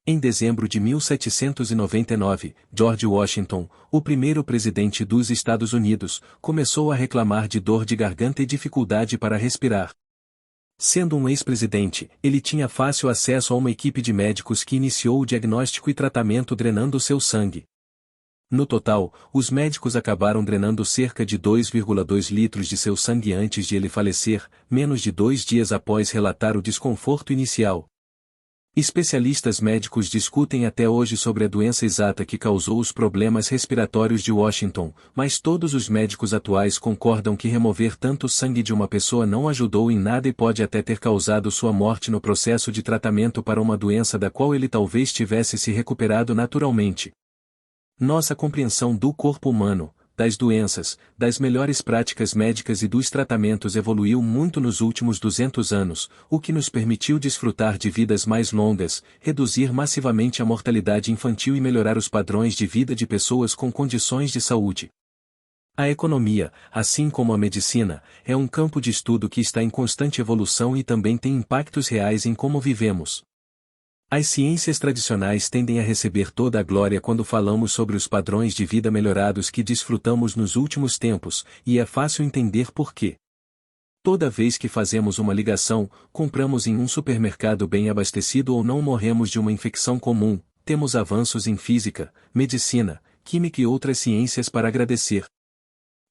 Em dezembro de 1799, George Washington, o primeiro presidente dos Estados Unidos, começou a reclamar de dor de garganta e dificuldade para respirar. Sendo um ex-presidente, ele tinha fácil acesso a uma equipe de médicos que iniciou o diagnóstico e tratamento drenando seu sangue. No total, os médicos acabaram drenando cerca de 2,2 litros de seu sangue antes de ele falecer, menos de 2 dias após relatar o desconforto inicial. Especialistas médicos discutem até hoje sobre a doença exata que causou os problemas respiratórios de Washington, mas todos os médicos atuais concordam que remover tanto sangue de uma pessoa não ajudou em nada e pode até ter causado sua morte no processo de tratamento para uma doença da qual ele talvez tivesse se recuperado naturalmente. Nossa compreensão do corpo humano, das doenças, das melhores práticas médicas e dos tratamentos evoluiu muito nos últimos 200 anos, o que nos permitiu desfrutar de vidas mais longas, reduzir massivamente a mortalidade infantil e melhorar os padrões de vida de pessoas com condições de saúde. A economia, assim como a medicina, é um campo de estudo que está em constante evolução e também tem impactos reais em como vivemos. As ciências tradicionais tendem a receber toda a glória quando falamos sobre os padrões de vida melhorados que desfrutamos nos últimos tempos, e é fácil entender por quê. Toda vez que fazemos uma ligação, compramos em um supermercado bem abastecido ou não morremos de uma infecção comum, temos avanços em física, medicina, química e outras ciências para agradecer.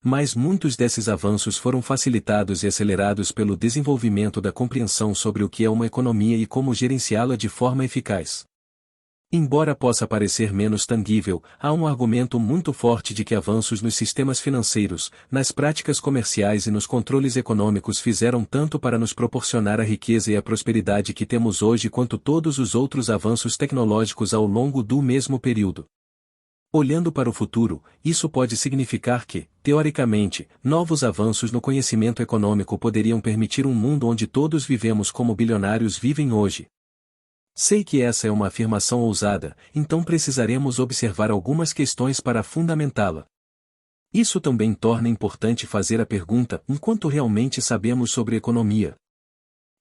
Mas muitos desses avanços foram facilitados e acelerados pelo desenvolvimento da compreensão sobre o que é uma economia e como gerenciá-la de forma eficaz. Embora possa parecer menos tangível, há um argumento muito forte de que avanços nos sistemas financeiros, nas práticas comerciais e nos controles econômicos fizeram tanto para nos proporcionar a riqueza e a prosperidade que temos hoje quanto todos os outros avanços tecnológicos ao longo do mesmo período. Olhando para o futuro, isso pode significar que, teoricamente, novos avanços no conhecimento econômico poderiam permitir um mundo onde todos vivemos como bilionários vivem hoje. Sei que essa é uma afirmação ousada, então precisaremos observar algumas questões para fundamentá-la. Isso também torna importante fazer a pergunta: quanto realmente sabemos sobre economia?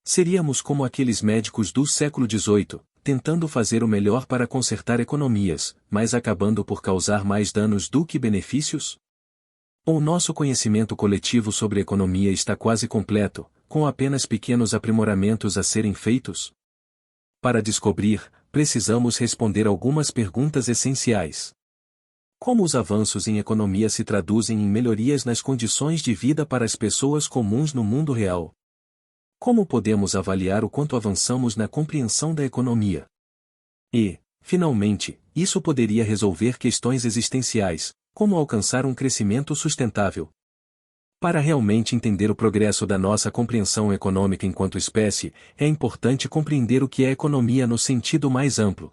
Seríamos como aqueles médicos do século XVIII, tentando fazer o melhor para consertar economias, mas acabando por causar mais danos do que benefícios? Ou nosso conhecimento coletivo sobre economia está quase completo, com apenas pequenos aprimoramentos a serem feitos? Para descobrir, precisamos responder algumas perguntas essenciais. Como os avanços em economia se traduzem em melhorias nas condições de vida para as pessoas comuns no mundo real? Como podemos avaliar o quanto avançamos na compreensão da economia? E, finalmente, isso poderia resolver questões existenciais, como alcançar um crescimento sustentável. Para realmente entender o progresso da nossa compreensão econômica enquanto espécie, é importante compreender o que é economia no sentido mais amplo.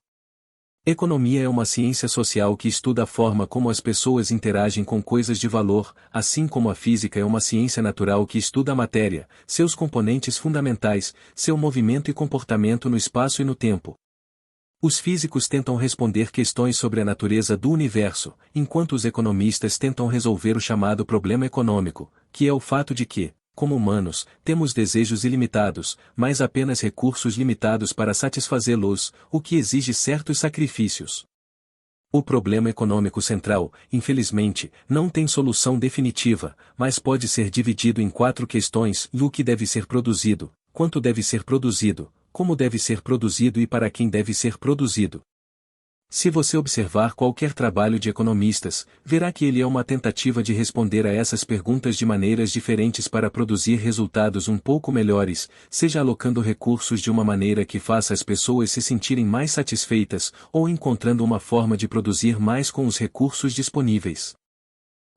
Economia é uma ciência social que estuda a forma como as pessoas interagem com coisas de valor, assim como a física é uma ciência natural que estuda a matéria, seus componentes fundamentais, seu movimento e comportamento no espaço e no tempo. Os físicos tentam responder questões sobre a natureza do universo, enquanto os economistas tentam resolver o chamado problema econômico, que é o fato de que, como humanos, temos desejos ilimitados, mas apenas recursos limitados para satisfazê-los, o que exige certos sacrifícios. O problema econômico central, infelizmente, não tem solução definitiva, mas pode ser dividido em 4 questões: o que deve ser produzido, quanto deve ser produzido, como deve ser produzido e para quem deve ser produzido. Se você observar qualquer trabalho de economistas, verá que ele é uma tentativa de responder a essas perguntas de maneiras diferentes para produzir resultados um pouco melhores, seja alocando recursos de uma maneira que faça as pessoas se sentirem mais satisfeitas, ou encontrando uma forma de produzir mais com os recursos disponíveis.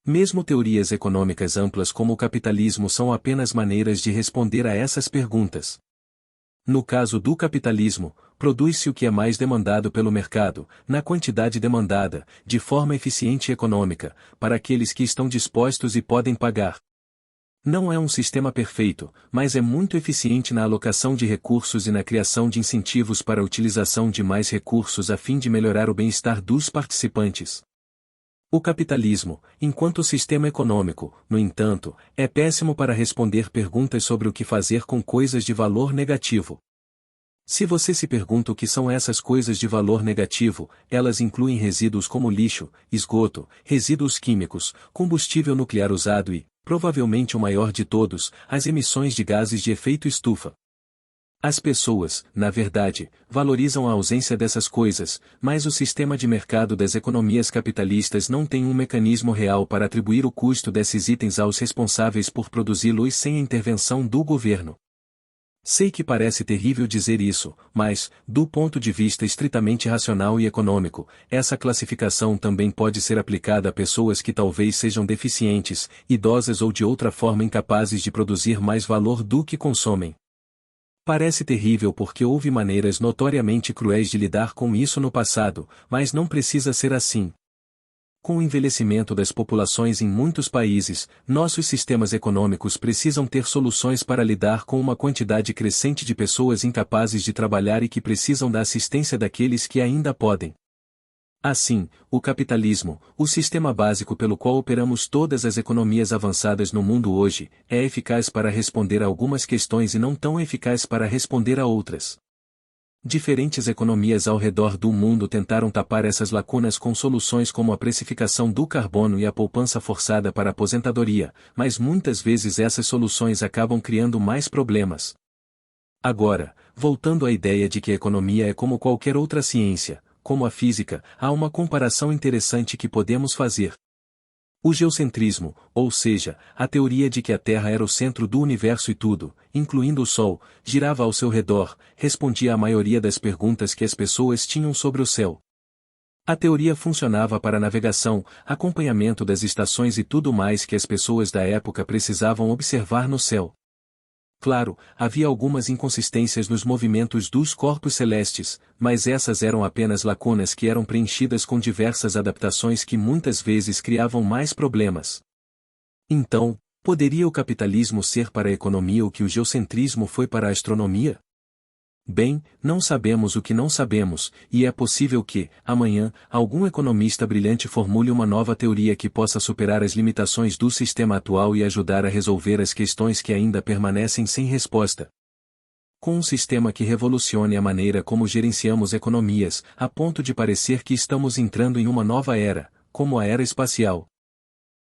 Mesmo teorias econômicas amplas como o capitalismo são apenas maneiras de responder a essas perguntas. No caso do capitalismo, produz-se o que é mais demandado pelo mercado, na quantidade demandada, de forma eficiente e econômica, para aqueles que estão dispostos e podem pagar. Não é um sistema perfeito, mas é muito eficiente na alocação de recursos e na criação de incentivos para a utilização de mais recursos a fim de melhorar o bem-estar dos participantes. O capitalismo, enquanto sistema econômico, no entanto, é péssimo para responder perguntas sobre o que fazer com coisas de valor negativo. Se você se pergunta o que são essas coisas de valor negativo, elas incluem resíduos como lixo, esgoto, resíduos químicos, combustível nuclear usado e, provavelmente o maior de todos, as emissões de gases de efeito estufa. As pessoas, na verdade, valorizam a ausência dessas coisas, mas o sistema de mercado das economias capitalistas não tem um mecanismo real para atribuir o custo desses itens aos responsáveis por produzi-los sem a intervenção do governo. Sei que parece terrível dizer isso, mas, do ponto de vista estritamente racional e econômico, essa classificação também pode ser aplicada a pessoas que talvez sejam deficientes, idosas ou de outra forma incapazes de produzir mais valor do que consomem. Parece terrível porque houve maneiras notoriamente cruéis de lidar com isso no passado, mas não precisa ser assim. Com o envelhecimento das populações em muitos países, nossos sistemas econômicos precisam ter soluções para lidar com uma quantidade crescente de pessoas incapazes de trabalhar e que precisam da assistência daqueles que ainda podem. Assim, o capitalismo, o sistema básico pelo qual operamos todas as economias avançadas no mundo hoje, é eficaz para responder a algumas questões e não tão eficaz para responder a outras. Diferentes economias ao redor do mundo tentaram tapar essas lacunas com soluções como a precificação do carbono e a poupança forçada para a aposentadoria, mas muitas vezes essas soluções acabam criando mais problemas. Agora, voltando à ideia de que a economia é como qualquer outra ciência, como a física, há uma comparação interessante que podemos fazer. O geocentrismo, ou seja, a teoria de que a Terra era o centro do universo e tudo, incluindo o Sol, girava ao seu redor, respondia à maioria das perguntas que as pessoas tinham sobre o céu. A teoria funcionava para navegação, acompanhamento das estações e tudo mais que as pessoas da época precisavam observar no céu. Claro, havia algumas inconsistências nos movimentos dos corpos celestes, mas essas eram apenas lacunas que eram preenchidas com diversas adaptações que muitas vezes criavam mais problemas. Então, poderia o capitalismo ser para a economia o que o geocentrismo foi para a astronomia? Bem, não sabemos o que não sabemos, e é possível que, amanhã, algum economista brilhante formule uma nova teoria que possa superar as limitações do sistema atual e ajudar a resolver as questões que ainda permanecem sem resposta. Com um sistema que revolucione a maneira como gerenciamos economias, a ponto de parecer que estamos entrando em uma nova era, como a era espacial.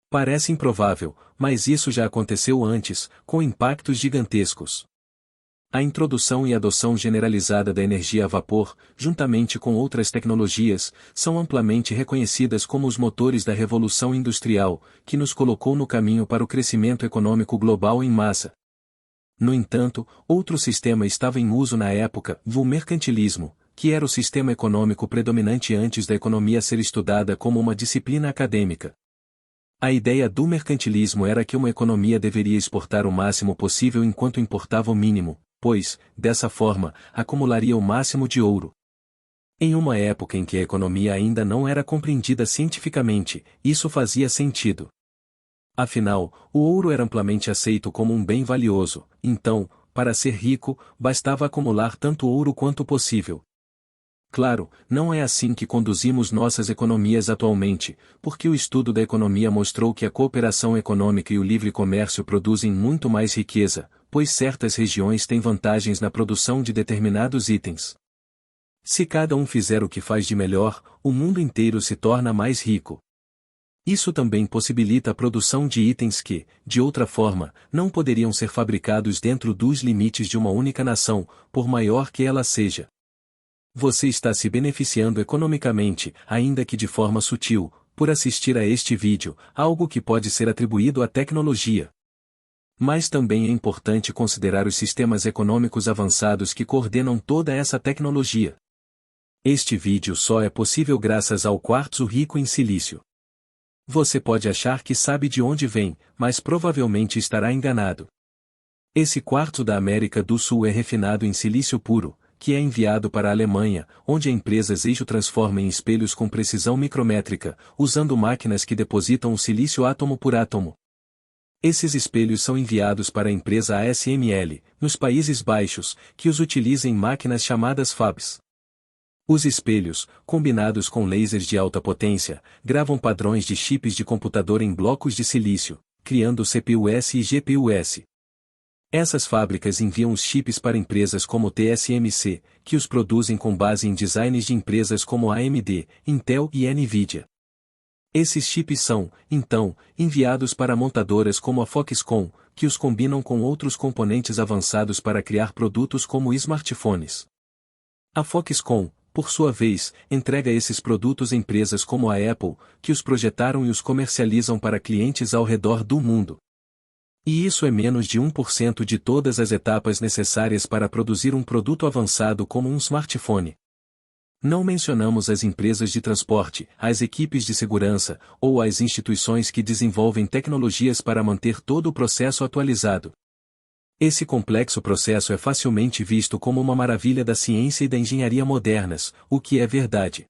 Parece improvável, mas isso já aconteceu antes, com impactos gigantescos. A introdução e adoção generalizada da energia a vapor, juntamente com outras tecnologias, são amplamente reconhecidas como os motores da Revolução Industrial, que nos colocou no caminho para o crescimento econômico global em massa. No entanto, outro sistema estava em uso na época, o mercantilismo, que era o sistema econômico predominante antes da economia ser estudada como uma disciplina acadêmica. A ideia do mercantilismo era que uma economia deveria exportar o máximo possível enquanto importava o mínimo, pois, dessa forma, acumularia o máximo de ouro. Em uma época em que a economia ainda não era compreendida cientificamente, isso fazia sentido. Afinal, o ouro era amplamente aceito como um bem valioso, então, para ser rico, bastava acumular tanto ouro quanto possível. Claro, não é assim que conduzimos nossas economias atualmente, porque o estudo da economia mostrou que a cooperação econômica e o livre comércio produzem muito mais riqueza, pois certas regiões têm vantagens na produção de determinados itens. Se cada um fizer o que faz de melhor, o mundo inteiro se torna mais rico. Isso também possibilita a produção de itens que, de outra forma, não poderiam ser fabricados dentro dos limites de uma única nação, por maior que ela seja. Você está se beneficiando economicamente, ainda que de forma sutil, por assistir a este vídeo, algo que pode ser atribuído à tecnologia. Mas também é importante considerar os sistemas econômicos avançados que coordenam toda essa tecnologia. Este vídeo só é possível graças ao quartzo rico em silício. Você pode achar que sabe de onde vem, mas provavelmente estará enganado. Esse quartzo da América do Sul é refinado em silício puro, que é enviado para a Alemanha, onde a empresa Zeicho transforma em espelhos com precisão micrométrica, usando máquinas que depositam o silício átomo por átomo. Esses espelhos são enviados para a empresa ASML, nos Países Baixos, que os utiliza em máquinas chamadas fabs. Os espelhos, combinados com lasers de alta potência, gravam padrões de chips de computador em blocos de silício, criando CPUs e GPUs. Essas fábricas enviam os chips para empresas como TSMC, que os produzem com base em designs de empresas como AMD, Intel e Nvidia. Esses chips são, então, enviados para montadoras como a Foxconn, que os combinam com outros componentes avançados para criar produtos como smartphones. A Foxconn, por sua vez, entrega esses produtos a empresas como a Apple, que os projetaram e os comercializam para clientes ao redor do mundo. E isso é menos de 1% de todas as etapas necessárias para produzir um produto avançado como um smartphone. Não mencionamos as empresas de transporte, as equipes de segurança, ou as instituições que desenvolvem tecnologias para manter todo o processo atualizado. Esse complexo processo é facilmente visto como uma maravilha da ciência e da engenharia modernas, o que é verdade.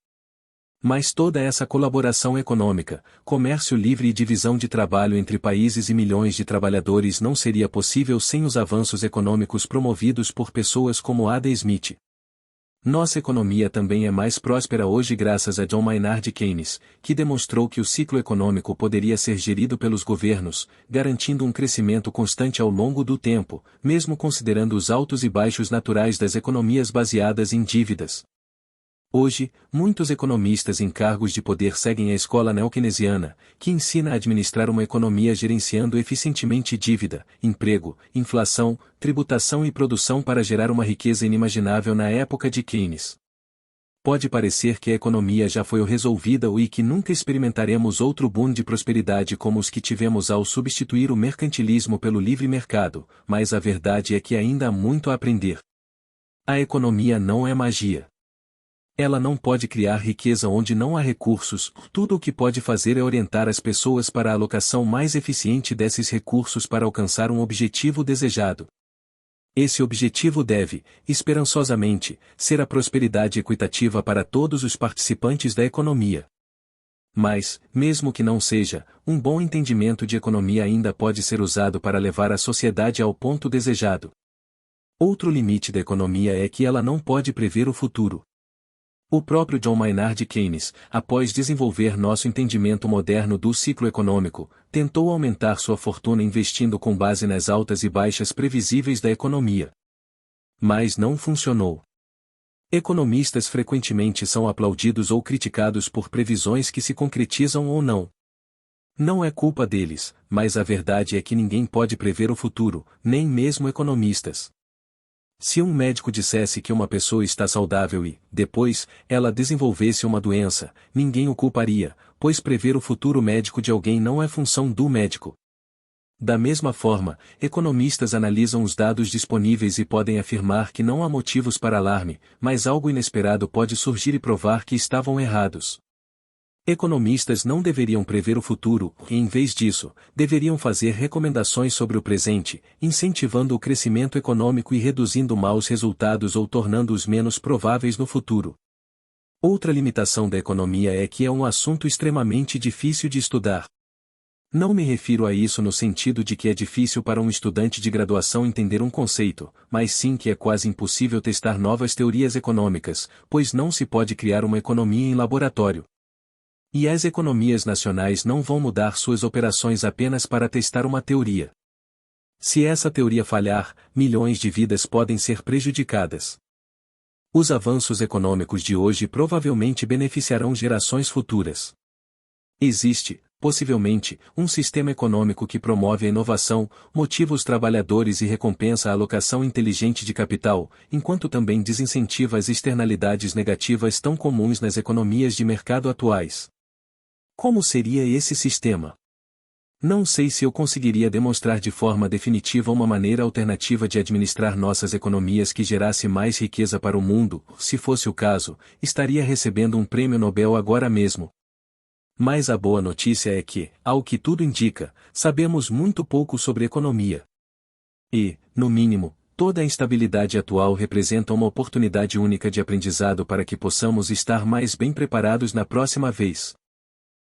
Mas toda essa colaboração econômica, comércio livre e divisão de trabalho entre países e milhões de trabalhadores não seria possível sem os avanços econômicos promovidos por pessoas como Adam Smith. Nossa economia também é mais próspera hoje graças a John Maynard Keynes, que demonstrou que o ciclo econômico poderia ser gerido pelos governos, garantindo um crescimento constante ao longo do tempo, mesmo considerando os altos e baixos naturais das economias baseadas em dívidas. Hoje, muitos economistas em cargos de poder seguem a escola neokeynesiana, que ensina a administrar uma economia gerenciando eficientemente dívida, emprego, inflação, tributação e produção para gerar uma riqueza inimaginável na época de Keynes. Pode parecer que a economia já foi resolvida e que nunca experimentaremos outro boom de prosperidade como os que tivemos ao substituir o mercantilismo pelo livre mercado, mas a verdade é que ainda há muito a aprender. A economia não é magia. Ela não pode criar riqueza onde não há recursos, tudo o que pode fazer é orientar as pessoas para a alocação mais eficiente desses recursos para alcançar um objetivo desejado. Esse objetivo deve, esperançosamente, ser a prosperidade equitativa para todos os participantes da economia. Mas, mesmo que não seja, um bom entendimento de economia ainda pode ser usado para levar a sociedade ao ponto desejado. Outro limite da economia é que ela não pode prever o futuro. O próprio John Maynard Keynes, após desenvolver nosso entendimento moderno do ciclo econômico, tentou aumentar sua fortuna investindo com base nas altas e baixas previsíveis da economia. Mas não funcionou. Economistas frequentemente são aplaudidos ou criticados por previsões que se concretizam ou não. Não é culpa deles, mas a verdade é que ninguém pode prever o futuro, nem mesmo economistas. Se um médico dissesse que uma pessoa está saudável e, depois, ela desenvolvesse uma doença, ninguém o culparia, pois prever o futuro médico de alguém não é função do médico. Da mesma forma, economistas analisam os dados disponíveis e podem afirmar que não há motivos para alarme, mas algo inesperado pode surgir e provar que estavam errados. Economistas não deveriam prever o futuro, e em vez disso, deveriam fazer recomendações sobre o presente, incentivando o crescimento econômico e reduzindo maus resultados ou tornando-os menos prováveis no futuro. Outra limitação da economia é que é um assunto extremamente difícil de estudar. Não me refiro a isso no sentido de que é difícil para um estudante de graduação entender um conceito, mas sim que é quase impossível testar novas teorias econômicas, pois não se pode criar uma economia em laboratório. E as economias nacionais não vão mudar suas operações apenas para testar uma teoria. Se essa teoria falhar, milhões de vidas podem ser prejudicadas. Os avanços econômicos de hoje provavelmente beneficiarão gerações futuras. Existe, possivelmente, um sistema econômico que promove a inovação, motiva os trabalhadores e recompensa a alocação inteligente de capital, enquanto também desincentiva as externalidades negativas tão comuns nas economias de mercado atuais. Como seria esse sistema? Não sei se eu conseguiria demonstrar de forma definitiva uma maneira alternativa de administrar nossas economias que gerasse mais riqueza para o mundo. Se fosse o caso, estaria recebendo um prêmio Nobel agora mesmo. Mas a boa notícia é que, ao que tudo indica, sabemos muito pouco sobre economia. E, no mínimo, toda a instabilidade atual representa uma oportunidade única de aprendizado para que possamos estar mais bem preparados na próxima vez.